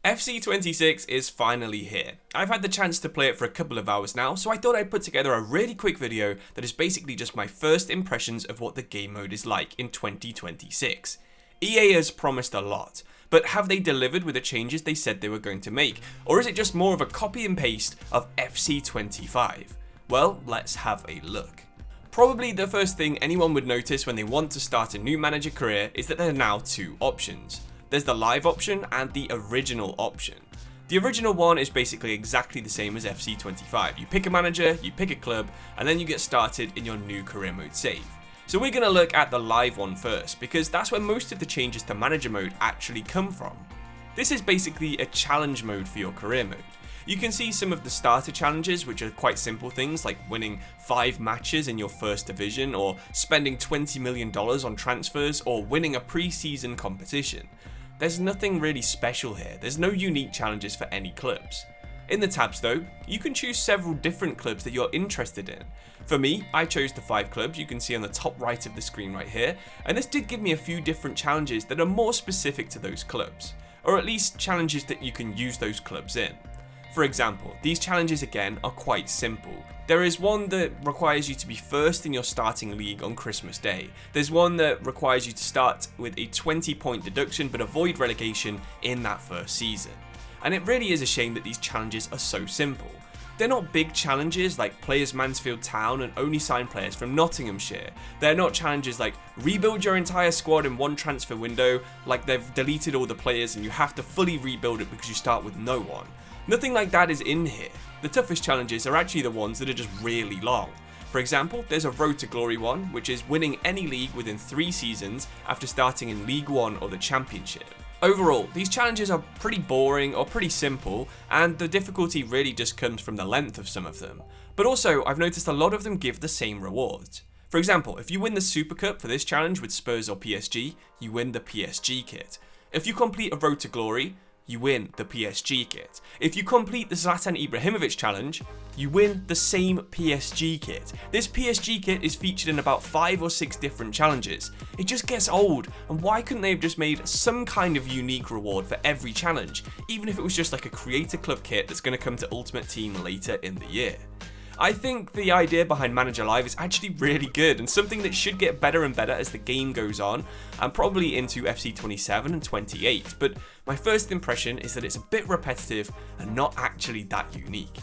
FC26 is finally here. I've had the chance to play it for a couple of hours now, so I thought I'd put together a really quick video that is basically just my first impressions of what the game mode is like in 2026. EA has promised a lot, but have they delivered with the changes they said they were going to make, or is it just more of a copy and paste of FC25? Well, let's have a look. Probably the first thing anyone would notice when they want to start a new manager career is that there are now two options. There's the live option and the original option. The original one is basically exactly the same as FC25. You pick a manager, you pick a club, and then you get started in your new career mode save. So we're going to look at the live one first, because that's where most of the changes to manager mode actually come from. This is basically a challenge mode for your career mode. You can see some of the starter challenges, which are quite simple things like winning 5 matches in your first division, or spending $20 million on transfers, or winning a pre-season competition. There's nothing really special here, there's no unique challenges for any clubs. In the tabs though, you can choose several different clubs that you're interested in. For me, I chose the 5 clubs you can see on the top right of the screen right here, and this did give me a few different challenges that are more specific to those clubs, or at least challenges that you can use those clubs in. For example, these challenges again are quite simple. There is one that requires you to be first in your starting league on Christmas Day. There's one that requires you to start with a 20-point deduction but avoid relegation in that first season. And it really is a shame that these challenges are so simple. They're not big challenges like play as Mansfield Town and only sign players from Nottinghamshire. They're not challenges like rebuild your entire squad in one transfer window, like they've deleted all the players and you have to fully rebuild it because you start with no one. Nothing like that is in here. The toughest challenges are actually the ones that are just really long. For example, there's a Road to Glory one, which is winning any league within 3 seasons after starting in League 1 or the Championship. Overall, these challenges are pretty boring or pretty simple, and the difficulty really just comes from the length of some of them. But also, I've noticed a lot of them give the same rewards. For example, if you win the Super Cup for this challenge with Spurs or PSG, you win the PSG kit. If you complete a Road to Glory, you win the PSG kit. If you complete the Zlatan Ibrahimovic challenge, you win the same PSG kit. This PSG kit is featured in about 5 or 6 different challenges. It just gets old, and why couldn't they have just made some kind of unique reward for every challenge, even if it was just like a Creator Club kit that's going to come to Ultimate Team later in the year. I think the idea behind Manager Live is actually really good and something that should get better and better as the game goes on, and probably into FC27 and 28, but my first impression is that it's a bit repetitive and not actually that unique.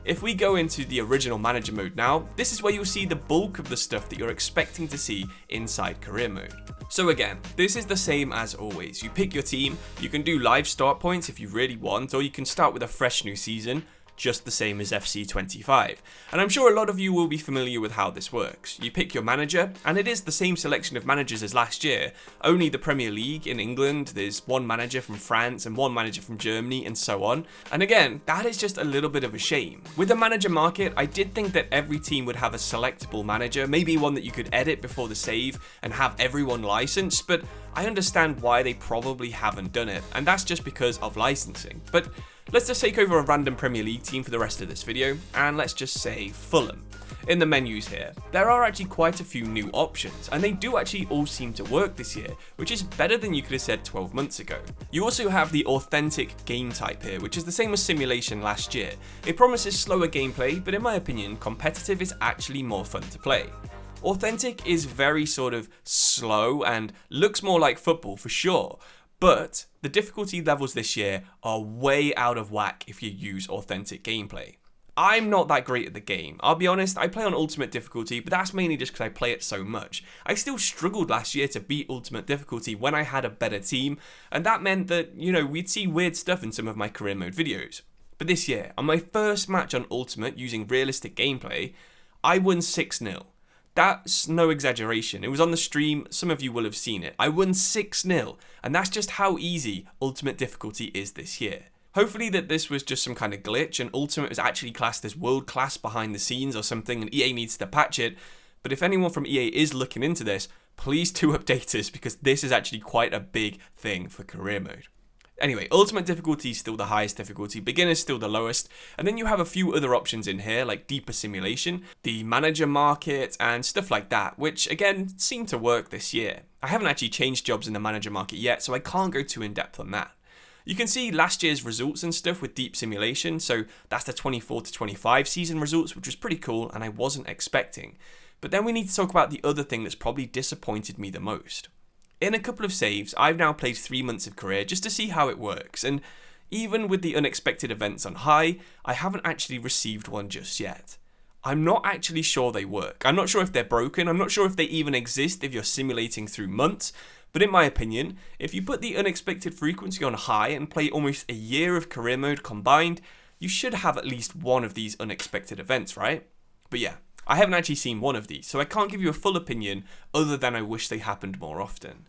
If we go into the original manager mode now, this is where you'll see the bulk of the stuff that you're expecting to see inside career mode. So again, this is the same as always. You pick your team, you can do live start points if you really want, or you can start with a fresh new season, just the same as FC25. And I'm sure a lot of you will be familiar with how this works. You pick your manager, and it is the same selection of managers as last year, only the Premier League in England, there's one manager from France and one manager from Germany and so on. And again, that is just a little bit of a shame. With the manager market, I did think that every team would have a selectable manager, maybe one that you could edit before the save and have everyone licensed, but I understand why they probably haven't done it, and that's just because of licensing. But let's just take over a random Premier League team for the rest of this video, and let's just say Fulham. In the menus here, there are actually quite a few new options, and they do actually all seem to work this year, which is better than you could have said 12 months ago. You also have the authentic game type here, which is the same as simulation last year. It promises slower gameplay, but in my opinion, competitive is actually more fun to play. Authentic is very sort of slow and looks more like football for sure, but the difficulty levels this year are way out of whack if you use authentic gameplay. I'm not that great at the game. I'll be honest, I play on ultimate difficulty, but that's mainly just because I play it so much. I still struggled last year to beat ultimate difficulty when I had a better team, and that meant that, we'd see weird stuff in some of my career mode videos. But this year, on my first match on ultimate using realistic gameplay, I won 6-0. That's no exaggeration. It was on the stream, some of you will have seen it. I won 6-0, and that's just how easy ultimate difficulty is this year. Hopefully that this was just some kind of glitch and Ultimate is actually classed as world class behind the scenes or something and EA needs to patch it. But if anyone from EA is looking into this, please do update us because this is actually quite a big thing for career mode. Anyway, Ultimate difficulty is still the highest difficulty, Beginner is still the lowest, and then you have a few other options in here like Deeper Simulation, the Manager Market, and stuff like that, which again seem to work this year. I haven't actually changed jobs in the Manager Market yet, so I can't go too in depth on that. You can see last year's results and stuff with Deep Simulation, so that's the 24-25 season results, which was pretty cool and I wasn't expecting. But then we need to talk about the other thing that's probably disappointed me the most. In a couple of saves, I've now played 3 months of career just to see how it works, and even with the unexpected events on high, I haven't actually received one just yet. I'm not actually sure they work. I'm not sure if they're broken, I'm not sure if they even exist if you're simulating through months, but in my opinion, if you put the unexpected frequency on high and play almost a year of career mode combined, you should have at least one of these unexpected events, right? But yeah, I haven't actually seen one of these, so I can't give you a full opinion other than I wish they happened more often.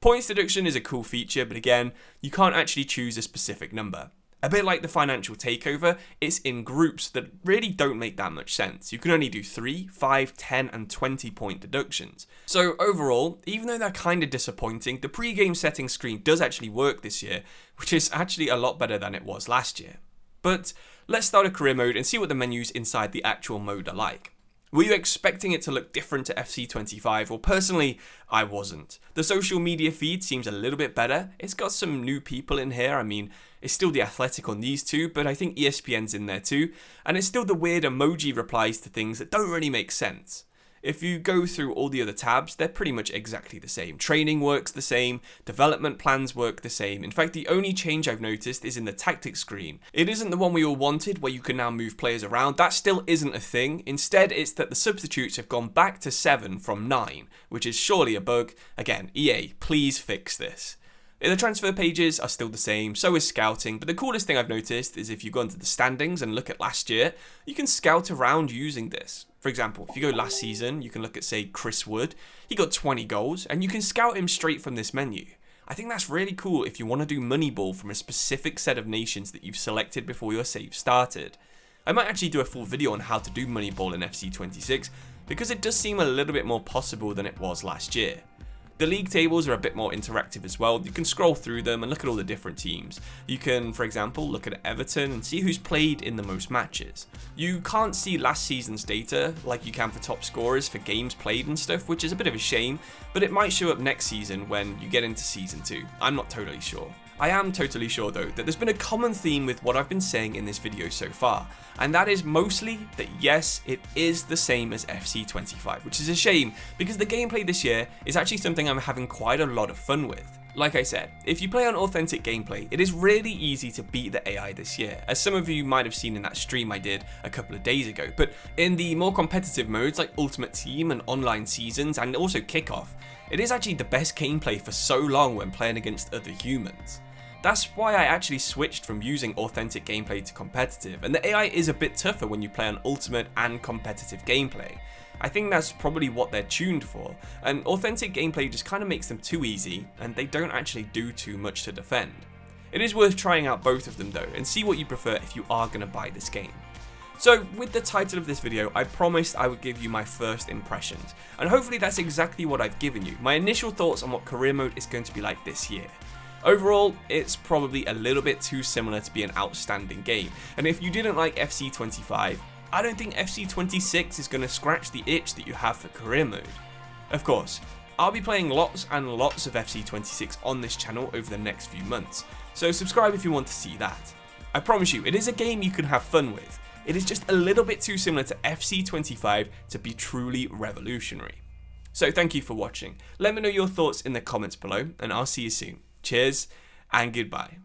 Points deduction is a cool feature, but again, you can't actually choose a specific number. A bit like the financial takeover, it's in groups that really don't make that much sense. You can only do 3, 5, 10 and 20 point deductions. So overall, even though they're kind of disappointing, the pre-game settings screen does actually work this year, which is actually a lot better than it was last year. But let's start a career mode and see what the menus inside the actual mode are like. Were you expecting it to look different to FC25? Well, personally, I wasn't. The social media feed seems a little bit better. It's got some new people in here. I mean, it's still the Athletic on these two, but I think ESPN's in there too. And it's still the weird emoji replies to things that don't really make sense. If you go through all the other tabs, they're pretty much exactly the same. Training works the same, development plans work the same. In fact, the only change I've noticed is in the tactics screen. It isn't the one we all wanted, where you can now move players around. That still isn't a thing. Instead, it's that the substitutes have gone back to 7 from 9, which is surely a bug. Again, EA, please fix this. The transfer pages are still the same, so is scouting, but the coolest thing I've noticed is if you go into the standings and look at last year, you can scout around using this. For example, if you go last season, you can look at, say, Chris Wood. He got 20 goals, and you can scout him straight from this menu. I think that's really cool if you want to do Moneyball from a specific set of nations that you've selected before your save started. I might actually do a full video on how to do Moneyball in FC26, because it does seem a little bit more possible than it was last year. The league tables are a bit more interactive as well. You can scroll through them and look at all the different teams. You can, for example, look at Everton and see who's played in the most matches. You can't see last season's data like you can for top scorers for games played and stuff, which is a bit of a shame, but it might show up next season when you get into season 2. I'm not totally sure. I am totally sure though that there's been a common theme with what I've been saying in this video so far, and that is mostly that yes, it is the same as FC25, which is a shame because the gameplay this year is actually something I'm having quite a lot of fun with. Like I said, if you play on authentic gameplay, it is really easy to beat the AI this year, as some of you might have seen in that stream I did a couple of days ago, but in the more competitive modes like Ultimate Team and online seasons and also Kickoff, it is actually the best gameplay for so long when playing against other humans. That's why I actually switched from using authentic gameplay to competitive, and the AI is a bit tougher when you play on ultimate and competitive gameplay. I think that's probably what they're tuned for, and authentic gameplay just kind of makes them too easy, and they don't actually do too much to defend. It is worth trying out both of them though, and see what you prefer if you are going to buy this game. So with the title of this video, I promised I would give you my first impressions, and hopefully that's exactly what I've given you, my initial thoughts on what career mode is going to be like this year. Overall, it's probably a little bit too similar to be an outstanding game, and if you didn't like FC25, I don't think FC26 is going to scratch the itch that you have for career mode. Of course, I'll be playing lots and lots of FC26 on this channel over the next few months, so subscribe if you want to see that. I promise you, it is a game you can have fun with. It is just a little bit too similar to FC25 to be truly revolutionary. So thank you for watching. Let me know your thoughts in the comments below, and I'll see you soon. Cheers and goodbye.